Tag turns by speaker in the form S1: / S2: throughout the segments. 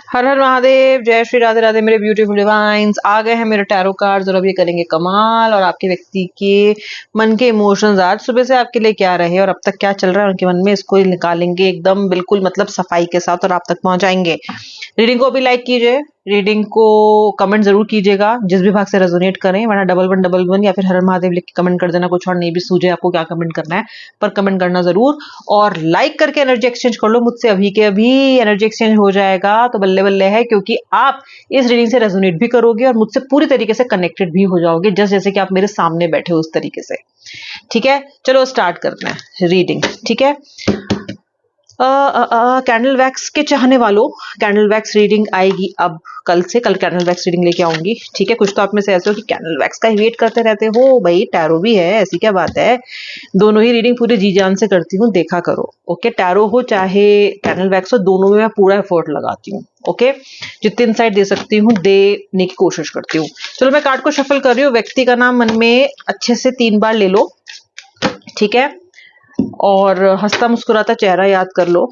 S1: हर हर महादेव, जय श्री राधे राधे मेरे beautiful divine's. आ गए हैं मेरे टैरो कार्ड्स और अब ये करेंगे कमाल। और आपके व्यक्ति के मन के इमोशंस आज सुबह से आपके लिए क्या रहे और अब तक क्या चल रहा है उनके मन में, इसको ही निकालेंगे एकदम बिल्कुल मतलब सफाई के साथ और आप तक पहुंचाएंगे। रीडिंग को भी लाइक कीजिए, रीडिंग को कमेंट जरूर कीजिएगा जिस भी भाग से रेजोनेट करें, वरना 1111 या फिर हर हर महादेव लिख के कमेंट कर देना। कुछ और नहीं भी सूझे आपको क्या कमेंट करना है, पर कमेंट करना जरूर। और लाइक करके एनर्जी एक्सचेंज कर लो मुझसे, अभी के अभी एनर्जी एक्सचेंज हो जाएगा तो बल्ले बल्ले है, क्योंकि आप इस रीडिंग से रेजोनेट भी करोगे और मुझसे पूरी तरीके से कनेक्टेड भी हो जाओगे, जैसे कि आप मेरे सामने बैठे हो उस तरीके से। ठीक है, चलो स्टार्ट करते हैं रीडिंग। ठीक है, कैंडल वैक्स के चाहने वालों, कैंडल वैक्स रीडिंग आएगी अब कल से। कल कैंडल वैक्स रीडिंग लेके आऊंगी। ठीक है, कुछ तो आप में से ऐसे हो कि कैंडल वैक्स का ही वेट करते रहते हो। भाई टैरो भी है, ऐसी क्या बात है। दोनों ही रीडिंग पूरे जी जान से करती हूँ, देखा करो। ओके, टैरो हो चाहे कैंडल वैक्स हो, दोनों में मैं पूरा एफर्ट लगाती हूँ। ओके, जितने इनसाइट दे सकती हूँ देने की कोशिश करती हूँ। चलो मैं कार्ड को शफल कर रही हूँ। व्यक्ति का नाम मन में अच्छे से 3 बार ले लो। ठीक है, और हंसता मुस्कुराता चेहरा याद कर लो।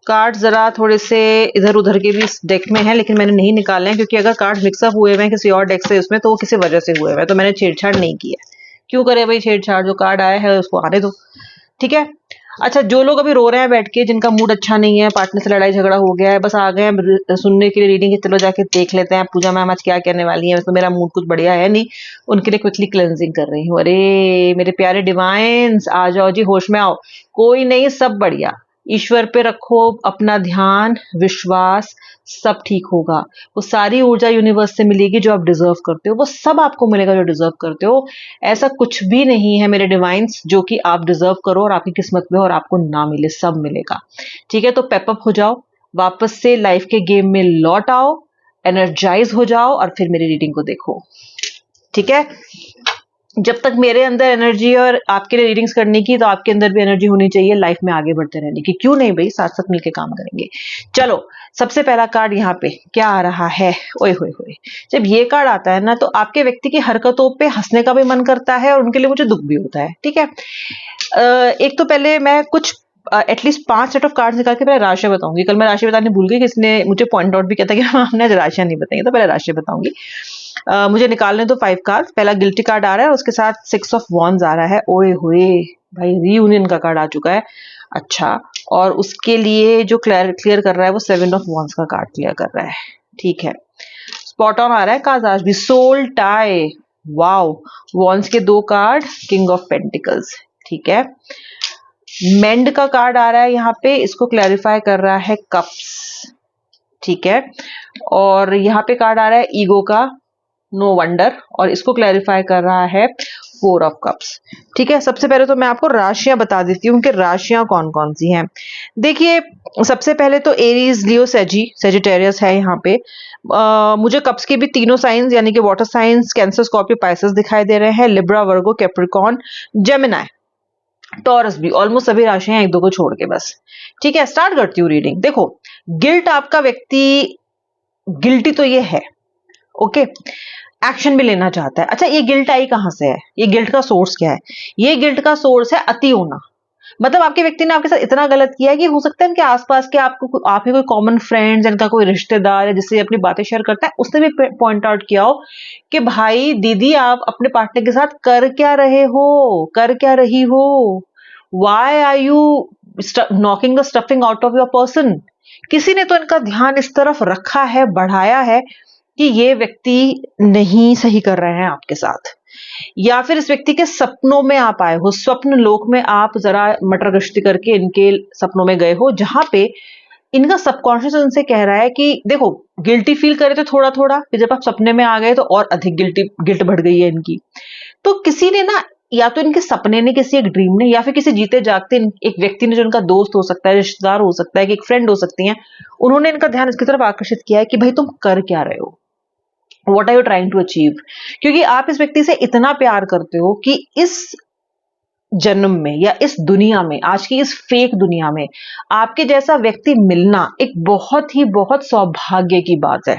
S1: कार्ड जरा थोड़े से इधर उधर के भी इस डेक में है, लेकिन मैंने नहीं निकाले हैं, क्योंकि अगर कार्ड मिक्सअप हुए हुए हैं किसी और डेक से उसमें, तो वो किसी वजह से हुए हुए हैं, तो मैंने छेड़छाड़ नहीं की है। क्यों करे भाई छेड़छाड़, जो कार्ड आया है उसको आने दो। ठीक है, अच्छा जो लोग अभी रो रहे हैं बैठ के, जिनका मूड अच्छा नहीं है, पार्टनर से लड़ाई झगड़ा हो गया है, बस आ गए हैं सुनने के लिए रीडिंग की, चलो जाके देख लेते हैं पूजा मैम आज क्या कहने वाली है, तो मेरा मूड कुछ बढ़िया है नहीं, उनके लिए क्विकली क्लेंजिंग कर रही हूँ। अरे मेरे प्यारे डिवाइन्स, आ जाओ जी, होश में आओ। कोई नहीं, सब बढ़िया। ईश्वर पे रखो अपना ध्यान, विश्वास, सब ठीक होगा। वो सारी ऊर्जा यूनिवर्स से मिलेगी जो आप डिजर्व करते हो, वो सब आपको मिलेगा जो डिजर्व करते हो। ऐसा कुछ भी नहीं है मेरे डिवाइन्स जो कि आप डिजर्व करो और आपकी किस्मत में और आपको ना मिले, सब मिलेगा। ठीक है, तो पेपअप हो जाओ, वापस से लाइफ के गेम में लौट आओ, एनर्जाइज हो जाओ और फिर मेरी रीडिंग को देखो। ठीक है, जब तक मेरे अंदर एनर्जी और आपके लिए रीडिंग्स करने की, तो आपके अंदर भी एनर्जी होनी चाहिए लाइफ में आगे बढ़ते रहने की। क्यों नहीं भाई, साथ साथ मिलकर काम करेंगे। चलो सबसे पहला कार्ड यहाँ पे क्या आ रहा है। ओए होए होए, जब ये कार्ड आता है ना, तो आपके व्यक्ति की हरकतों पे हंसने का भी मन करता है और उनके लिए मुझे दुख भी होता है। ठीक है, एक तो पहले मैं कुछ एटलीस्ट 5 सेट ऑफ कार्ड्स निकाल के पहले राशियां बताऊंगी। कल मैं राशि बताने भूल गई, किसने मुझे पॉइंट आउट भी किया था कि हमने आज राशियां नहीं बताई, तो पहले राशि बताऊंगी। मुझे निकालने दो 5 कार्ड। पहला गिल्टी कार्ड आ रहा है और उसके साथ 6 ऑफ वॉन्ड्स आ रहा है। ओए होए भाई, रीयूनियन का कार्ड आ चुका है। अच्छा, और उसके लिए जो क्लियर कर रहा है वो 7 ऑफ वॉन्ड्स का कार्ड क्लियर कर रहा है। ठीक है, स्पॉट ऑन आ रहा है कार्ड आज भी। सोल टाई, वाओ, वॉन्ड्स के 2 कार्ड, किंग ऑफ पेंटिकल्स। ठीक है, मेंड का कार्ड आ रहा है यहाँ पे, इसको क्लैरिफाई कर रहा है कप्स। ठीक है, और यहाँ पे कार्ड आ रहा है ईगो का, नो वंडर, और इसको क्लैरिफाई कर रहा है 4 ऑफ कप्स। ठीक है, सबसे पहले तो मैं आपको राशियां बता देती हूँ कि राशियां कौन कौन सी हैं। देखिए, सबसे पहले तो एरीज, लियो, सेजिटेरियस है यहाँ पे। मुझे कप्स के भी तीनों साइंस यानी कि water science, cancer, Scorpio, Pisces दिखाई दे रहे हैं। लिब्रा, वर्गो, कैप्रिकॉर्न, जेमिनाई, टॉरस भी, ऑलमोस्ट सभी राशियां, एक दो को छोड़ के बस। ठीक है, स्टार्ट करती हूँ रीडिंग। देखो, गिल्ट, आपका व्यक्ति गिल्टी तो ये है, ओके, एक्शन भी लेना चाहता है। अच्छा, ये गिल्ट आई कहां से है, ये गिल्ट का सोर्स क्या है। ये गिल्ट का सोर्स है अति होना। मतलब आपके व्यक्ति ने आपके साथ इतना गलत किया है कि हो सकता है इनके आसपास के आपको, आपके कोई कॉमन फ्रेंड्स, इनका कोई रिश्तेदार है जिससे अपनी बातें शेयर करता है, उसने भी पॉइंट आउट किया हो कि भाई दीदी आप अपने पार्टनर के साथ कर क्या रहे हो, कर क्या रही हो, why are you knocking the stuffing out of your person. किसी ने तो इनका ध्यान इस तरफ रखा है, बढ़ाया है कि ये व्यक्ति नहीं सही कर रहे हैं आपके साथ, या फिर इस व्यक्ति के सपनों में आप आए हो, स्वप्न लोक में आप जरा मटर गश्ती करके इनके सपनों में गए हो, जहां पे इनका सबकॉन्शियस उनसे कह रहा है कि देखो, गिल्टी फील करे तो थोड़ा थोड़ा, फिर जब आप सपने में आ गए तो और अधिक गिल्ट बढ़ गई है इनकी। तो किसी ने ना, या तो इनके सपने ने, किसी एक ड्रीम ने, या फिर किसी जीते जागते एक व्यक्ति ने, जो इनका दोस्त हो सकता है, रिश्तेदार हो सकता है, कि एक फ्रेंड हो सकती है, उन्होंने इनका ध्यान इसकी तरफ आकर्षित किया है कि भाई तुम कर क्या रहे हो, what are you trying to achieve. क्योंकि आप इस व्यक्ति से इतना प्यार करते हो कि इस जन्म में या इस दुनिया में, आज की इस फेक दुनिया में, आपके जैसा व्यक्ति मिलना एक बहुत ही बहुत सौभाग्य की बात है।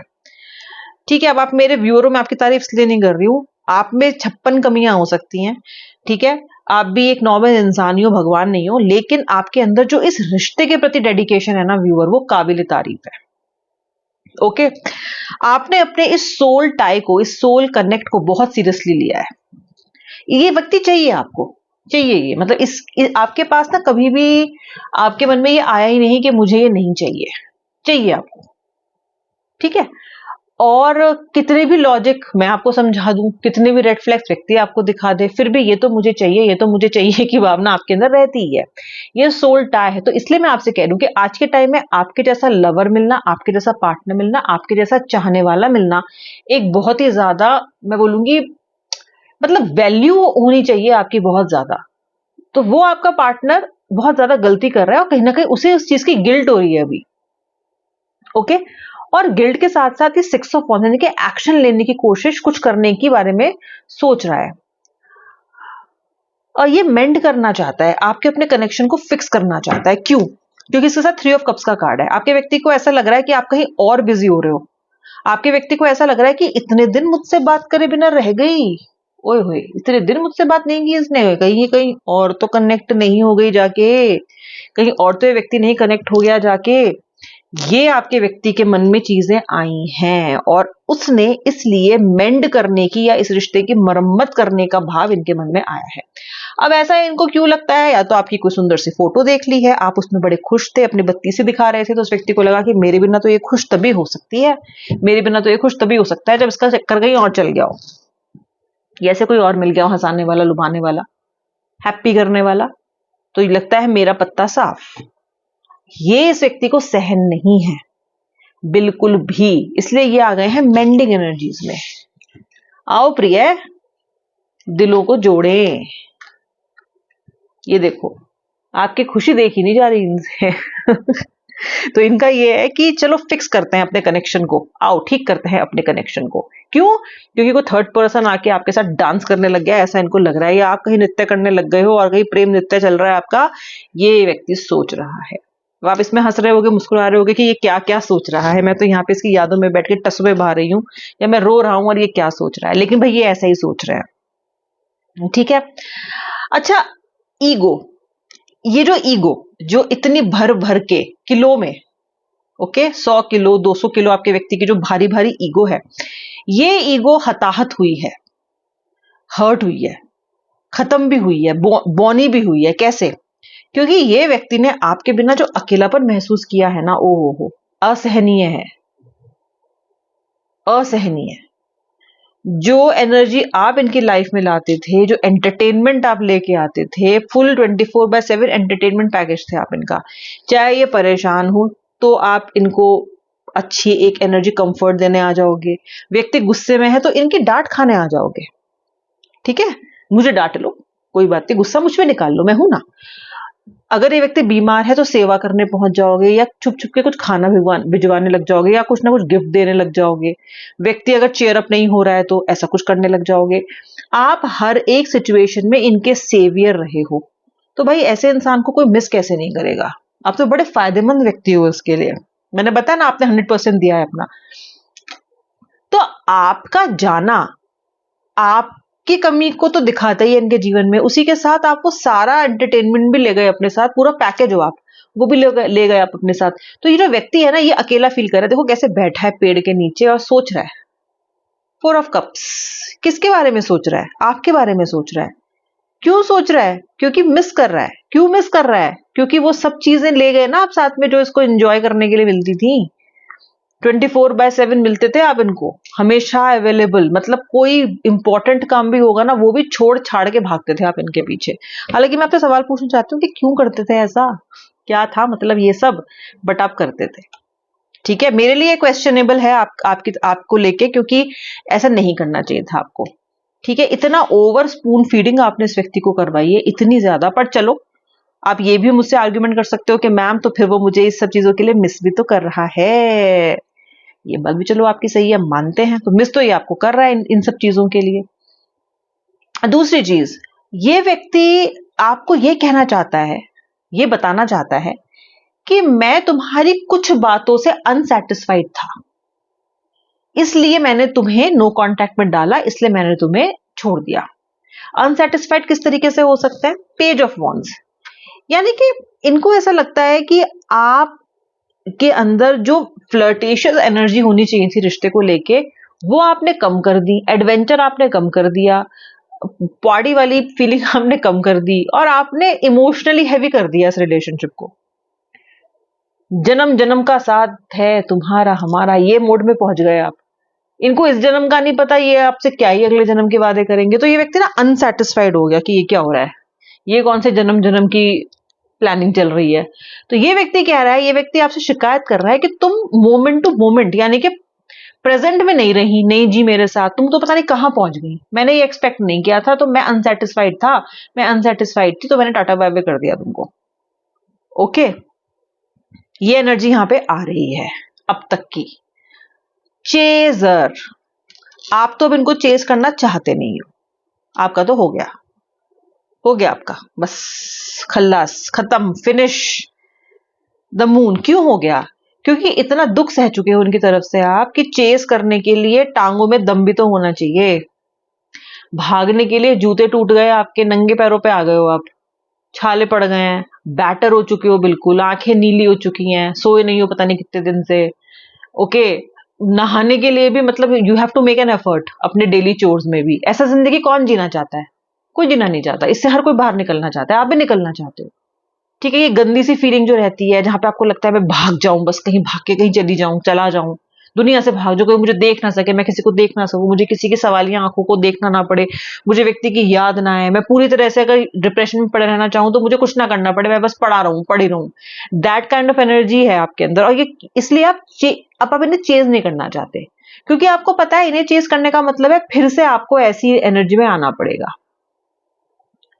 S1: ठीक है, अब आप मेरे व्यूअरों में आपकी तारीफ इसलिए नहीं कर रही हूं, आप में 56 कमियां हो सकती हैं। ठीक है, आप भी एक नॉर्मल इंसान ही हो, भगवान नहीं हो, लेकिन आपके अंदर जो इस रिश्ते के प्रति डेडिकेशन है ना व्यूअर, वो काबिल तारीफ है। ओके, आपने अपने इस सोल टाई को, इस सोल कनेक्ट को बहुत सीरियसली लिया है। ये व्यक्ति चाहिए आपको, चाहिए ये, मतलब आपके पास ना कभी भी आपके मन में ये आया ही नहीं कि मुझे ये नहीं चाहिए, चाहिए आपको। ठीक है, और कितने भी लॉजिक मैं आपको समझा दूं, कितने भी रेड फ्लैग्स व्यक्ति आपको दिखा दे, फिर भी ये तो मुझे चाहिए, ये तो मुझे चाहिए की भावना आपके अंदर रहती ही है। ये सोल टाई है। तो इसलिए मैं आपसे कह रही हूं कि आज के टाइम में आपके जैसा लवर मिलना, आपके जैसा पार्टनर मिलना, आपके जैसा चाहने वाला मिलना एक बहुत ही ज्यादा, मैं बोलूंगी, मतलब वैल्यू होनी चाहिए आपकी बहुत ज्यादा। तो वो आपका पार्टनर बहुत ज्यादा गलती कर रहा है और कहीं ना कहीं उसे उस चीज की गिल्ट हो रही है अभी। ओके, और गिल्ट के साथ साथ ये 6 ऑफ वॉन्ड्स यानी कि एक्शन लेने की कोशिश, कुछ करने की बारे में सोच रहा है, और ये मेंड करना चाहता है, आपके अपने कनेक्शन को फिक्स करना चाहता है। क्यों? क्योंकि इसके साथ 3 ऑफ कप्स का कार्ड है। आपके व्यक्ति को ऐसा लग रहा है कि आप कहीं और बिजी हो रहे हो। आपके व्यक्ति को ऐसा लग रहा है कि इतने दिन मुझसे बात करे बिना रह गई, ओए होए, इतने दिन मुझसे बात नहीं की इसने, कहीं कहीं और तो कनेक्ट नहीं हो गई जाके, कहीं और तो ये व्यक्ति नहीं कनेक्ट हो गया जाके। ये आपके व्यक्ति के मन में चीजें आई हैं और उसने इसलिए मेंड करने की या इस रिश्ते की मरम्मत करने का भाव इनके मन में आया है। अब ऐसा इनको क्यों लगता है? या तो आपकी कोई सुंदर सी फोटो देख ली है, आप उसमें बड़े खुश थे, अपनी बत्ती से दिखा रहे थे, तो उस व्यक्ति को लगा कि मेरे बिना तो ये खुश तभी हो सकती है, मेरे बिना तो ये खुश तभी हो सकता है जब इसका चक्कर कहीं और चल गया हो, या ऐसे कोई और मिल गया हो, हंसाने वाला, लुभाने वाला, हैप्पी करने वाला। तो ये लगता है मेरा पत्ता साफ। ये इस व्यक्ति को सहन नहीं है बिल्कुल भी, इसलिए ये आ गए हैं मेंडिंग एनर्जीज में। आओ प्रिय, दिलों को जोड़े। ये देखो, आपकी खुशी देखी नहीं जा रही इनसे। तो इनका ये है कि चलो फिक्स करते हैं अपने कनेक्शन को, आओ ठीक करते हैं अपने कनेक्शन को। क्यों? क्योंकि कोई थर्ड पर्सन आके आपके साथ डांस करने लग गया, ऐसा इनको लग रहा है, या आप कहीं नृत्य करने लग गए हो और कहीं प्रेम नृत्य चल रहा है आपका, ये व्यक्ति सोच रहा है। अब आप इसमें हंस रहे होगे, मुस्कुरा रहे होगे कि ये क्या क्या सोच रहा है, मैं तो यहाँ पे इसकी यादों में बैठ के टसबे बहा रही हूँ, या मैं रो रहा हूँ और ये क्या सोच रहा है। लेकिन भाई ये ऐसा ही सोच रहे हैं। ठीक है, अच्छा, ईगो, ये जो ईगो जो इतनी भर भर के किलो में, ओके, 100 किलो 200 किलो आपके व्यक्ति की जो भारी भारी ईगो है, ये ईगो हताहत हुई है, हर्ट हुई है, खत्म भी हुई है, बौनी भी हुई है। कैसे? क्योंकि ये व्यक्ति ने आपके बिना जो अकेलापन महसूस किया है ना, ओ हो, असहनीय है, असहनीय। जो एनर्जी आप इनकी लाइफ में लाते थे, जो एंटरटेनमेंट आप लेके आते थे, फुल 24/7 एंटरटेनमेंट पैकेज थे आप इनका। चाहे ये परेशान हो तो आप इनको अच्छी एक एनर्जी कंफर्ट देने आ जाओगे, व्यक्ति गुस्से में है तो इनकी डांट खाने आ जाओगे। ठीक है, मुझे डांट लो, कोई बात नहीं, गुस्सा मुझ पे निकाल लो, मैं हूं ना। अगर ये व्यक्ति बीमार है तो सेवा करने पहुंच जाओगे, या छुप छुप के कुछ खाना भिजवाने लग जाओगे, या कुछ ना कुछ गिफ्ट देने लग जाओगे। व्यक्ति अगर चेयर अप नहीं हो रहा है तो ऐसा कुछ करने लग जाओगे। आप हर एक सिचुएशन में इनके सेवियर रहे हो, तो भाई ऐसे इंसान को कोई मिस कैसे नहीं करेगा? आप तो बड़े फायदेमंद व्यक्ति हो इसके लिए। मैंने बताया ना, आपने 100% दिया है अपना। तो आपका जाना आपकी कमी को तो दिखाता ही है इनके जीवन में, उसी के साथ आप वो सारा एंटरटेनमेंट भी ले गए अपने साथ, पूरा पैकेज हो आप, वो भी ले गए आप अपने साथ। तो ये जो व्यक्ति है ना, ये अकेला फील कर रहा है। देखो कैसे बैठा है पेड़ के नीचे और सोच रहा है। 4 ऑफ कप्स, किसके बारे में सोच रहा है? आपके बारे में सोच रहा है। क्यों सोच रहा है? क्योंकि मिस कर रहा है। क्यों मिस कर रहा है? क्योंकि वो सब चीजें ले गए ना आप साथ में, जो इसको एंजॉय करने के लिए मिलती थी। 24/7 मिलते थे आप इनको, हमेशा अवेलेबल, मतलब कोई इंपॉर्टेंट काम भी होगा ना, वो भी छोड़ छाड़ के भागते थे आप इनके पीछे। हालांकि मैं आपसे सवाल पूछना चाहती हूँ कि क्यों करते थे ऐसा, क्या था मतलब ये सब, बट आप करते थे। ठीक है, मेरे लिए क्वेश्चनेबल है आपको लेके, क्योंकि ऐसा नहीं करना चाहिए था आपको। ठीक है, इतना ओवर स्पून फीडिंग आपने इस व्यक्ति को करवाई है, इतनी ज्यादा। पर चलो, आप ये भी मुझसे आर्ग्यूमेंट कर सकते हो कि मैम तो फिर वो मुझे इस सब चीजों के लिए मिस भी तो कर रहा है। ये बात भी चलो आपकी सही है, मानते हैं, तो मिस तो ये आपको कर रहा है इन सब चीजों के लिए। दूसरी चीज, ये व्यक्ति आपको ये कहना चाहता है, ये बताना चाहता है कि मैं तुम्हारी कुछ बातों से अनसेटिस्फाइड था, इसलिए मैंने तुम्हें नो कांटेक्ट में डाला, इसलिए मैंने तुम्हें छोड़ दिया। अनसेटिस्फाइड किस तरीके से हो सकते हैं? पेज ऑफ वॉन्ड्स, यानी कि इनको ऐसा लगता है कि आप के अंदर जो फ्लर्टेशियस एनर्जी होनी चाहिए थी रिश्ते को लेके, वो आपने कम कर दी, एडवेंचर आपने कम कर दिया, बॉडी वाली फीलिंग आपने कम कर दी, और आपने इमोशनली हैवी कर दिया इस रिलेशनशिप को। जन्म जन्म का साथ है तुम्हारा हमारा, ये मोड में पहुंच गए आप। इनको इस जन्म का नहीं पता ये आपसे क्या ही अगले जन्म के वादे करेंगे। तो ये व्यक्ति ना अनसेटिस्फाइड हो गया कि ये क्या हो रहा है, ये कौन से जन्म जन्म की प्लानिंग चल रही है। तो ये व्यक्ति कह रहा है, ये व्यक्ति आपसे शिकायत कर रहा है कि तुम मोमेंट टू मोमेंट यानी कि प्रेजेंट में नहीं रही, नहीं जी मेरे साथ, तुम तो पता नहीं कहां पहुंच गई। मैंने ये एक्सपेक्ट नहीं किया था, तो मैं अनसेटिस्फाइड था, मैं अनसेटिस्फाइड थी, तो मैंने टाटा बाय बाय कर दिया तुमको। ओके, ये एनर्जी यहां पे आ रही है अब तक की। चेजर, आप तो अब इनको चेज करना चाहते नहीं हो, आपका तो हो गया, हो गया आपका, बस खल्लास, खत्म, फिनिश द मून। क्यों हो गया? क्योंकि इतना दुख सह चुके हो उनकी तरफ से आप कि चेस करने के लिए टांगों में दम भी तो होना चाहिए। भागने के लिए जूते टूट गए आपके, नंगे पैरों पे आ गए हो आप, छाले पड़ गए हैं, बैटर हो चुके हो बिल्कुल, आंखें नीली हो चुकी हैं, सोए नहीं हो पता नहीं कितने दिन से। ओके, नहाने के लिए भी मतलब you have to make an effort अपने डेली चोर्स में भी। ऐसा जिंदगी कौन जीना चाहता है? कोई जीना नहीं चाहता, इससे हर कोई बाहर निकलना चाहता है, आप भी निकलना चाहते हो। ठीक है, ये गंदी सी फीलिंग जो रहती है जहां पे आपको लगता है मैं भाग जाऊं, बस कहीं भाग के कहीं चली जाऊं, चला जाऊं, दुनिया से भाग जाऊं, कोई मुझे देख ना सके, मैं किसी को देख ना सकूं, मुझे किसी की सवालिया आंखों को देखना ना पड़े, मुझे व्यक्ति की याद ना आए, मैं पूरी तरह से अगर डिप्रेशन में पड़े रहना चाहूं तो मुझे कुछ ना करना पड़े, मैं बस पड़ा रहूं, पड़ी रहूं। दैट काइंड ऑफ एनर्जी है आपके अंदर, और ये इसलिए आप इन्हें चेज नहीं करना चाहते, क्योंकि आपको पता है इन्हें चेज करने का मतलब है फिर से आपको ऐसी एनर्जी में आना पड़ेगा।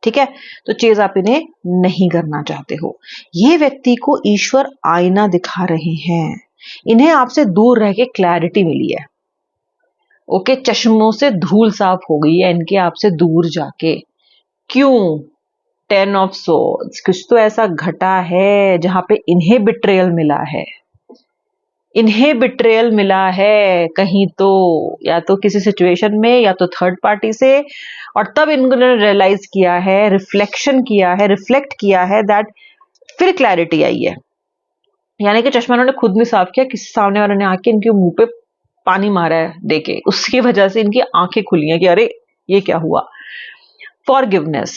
S1: ठीक है, तो चेज आप इन्हें नहीं करना चाहते हो। ये व्यक्ति को ईश्वर आईना दिखा रहे हैं, इन्हें आपसे दूर रह के क्लैरिटी मिली है। ओके, चश्मों से धूल साफ हो गई है इनके आपसे दूर जाके। क्यों? 10 ऑफ सोर्ड्स, कुछ तो ऐसा घटा है जहां पे इन्हें बिट्रेयल मिला है, इन्हें बिट्रेयल मिला है कहीं तो, या तो किसी सिचुएशन में या तो थर्ड पार्टी से, और तब इन्होंने रियलाइज किया है, रिफ्लेक्शन किया है, रिफ्लेक्ट किया है, दैट फिर क्लैरिटी आई है। यानी कि चश्मा इन्होंने खुद में साफ किया, किसी सामने वाले ने आके इनके मुंह पे पानी मारा है देके, उसकी वजह से इनकी आंखें खुली हैं कि अरे ये क्या हुआ। फॉरगिवनेस,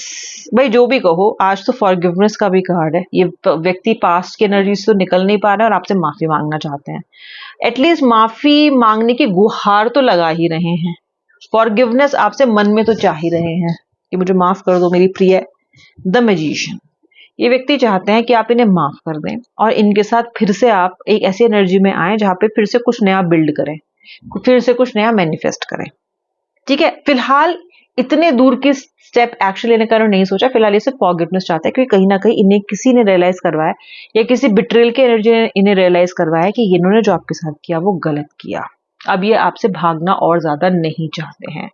S1: भाई जो भी कहो, आज तो फॉरगिवनेस का भी कार्ड है। ये व्यक्ति पास्ट की एनर्जी से तो निकल नहीं पा रहे और आपसे माफी मांगना चाहते हैं। एटलीस्ट माफी मांगने की गुहार तो लगा ही रहे हैं, फॉरगिवनेस आपसे मन में तो चाह ही रहे हैं कि मुझे माफ कर दो मेरी प्रिय। द मैजिशियन, ये व्यक्ति चाहते हैं कि आप इन्हें माफ कर दें और इनके साथ फिर से आप एक ऐसी एनर्जी में आए जहां पे फिर से कुछ नया बिल्ड करें, फिर से कुछ नया मैनिफेस्ट करें। ठीक है, फिलहाल इतने दूर की स्टेप एक्शन लेने का नहीं सोचा, फिलहाल ये सिर्फ फॉरगिवनेस चाहता है, क्योंकि कहीं ना कहीं इन्हें किसी ने रियलाइज करवाया या किसी बिट्रेल की एनर्जी ने इन्हें रियलाइज करवाया कि इन्होंने जो आपके साथ किया वो गलत किया। अब ये आपसे भागना और ज्यादा नहीं चाहते हैं,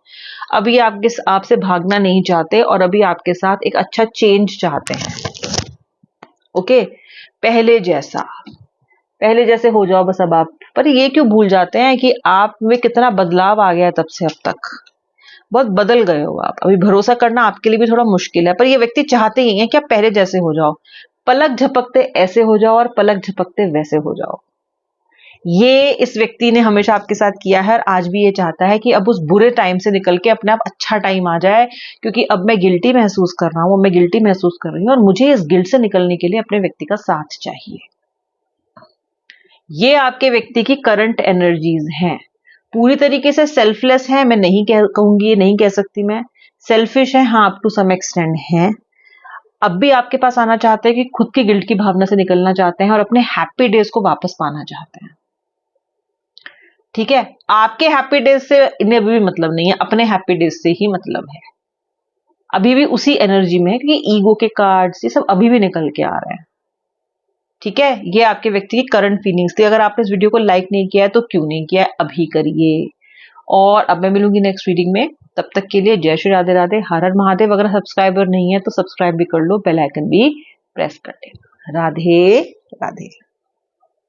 S1: अब ये आपसे भागना नहीं चाहते, और अभी आपके साथ एक अच्छा चेंज चाहते हैं। ओके, पहले जैसे हो जाओ बस अब आप। पर ये क्यों भूल जाते हैं कि आप में कितना बदलाव आ गया है तब से अब तक, बहुत बदल गए हो आप। अभी भरोसा करना आपके लिए भी थोड़ा मुश्किल है, पर ये व्यक्ति चाहते ही हैं कि आप पहले जैसे हो जाओ, पलक झपकते ऐसे हो जाओ और पलक झपकते वैसे हो जाओ। ये इस व्यक्ति ने हमेशा आपके साथ किया है और आज भी ये चाहता है कि अब उस बुरे टाइम से निकल के अपने आप अच्छा टाइम आ जाए, क्योंकि अब मैं गिल्टी महसूस कर रहा हूं, मैं गिल्टी महसूस कर रही हूं, और मुझे इस गिल्ट से निकलने के लिए अपने व्यक्ति का साथ चाहिए। ये आपके व्यक्ति की करंट एनर्जीज हैं। पूरी तरीके से सेल्फलेस है मैं नहीं कहूंगी, नहीं कह सकती मैं। सेल्फिश है हाँ, अप टू सम एक्सटेंड है। अब भी आपके पास आना चाहते हैं कि खुद की गिल्ट की भावना से निकलना चाहते हैं और अपने हैप्पी डेज को वापस पाना चाहते हैं। ठीक है, आपके हैप्पी डेज से इन्हें अभी भी मतलब नहीं है, अपने हैप्पी डेज से ही मतलब है। अभी भी उसी एनर्जी में है, क्योंकि ईगो के कार्ड्स ये सब अभी भी निकल के आ रहे हैं। ठीक है, ये आपके व्यक्ति की करंट फीलिंग्स थी। अगर आपने इस वीडियो को लाइक नहीं किया है तो क्यों नहीं किया है, अभी करिए। और अब मैं मिलूंगी नेक्स्ट रीडिंग में, तब तक के लिए जय श्री राधे राधे, हर हर महादेव। अगर सब्सक्राइबर नहीं है तो सब्सक्राइब भी कर लो, बेल आइकन भी प्रेस कर दे। राधे राधे।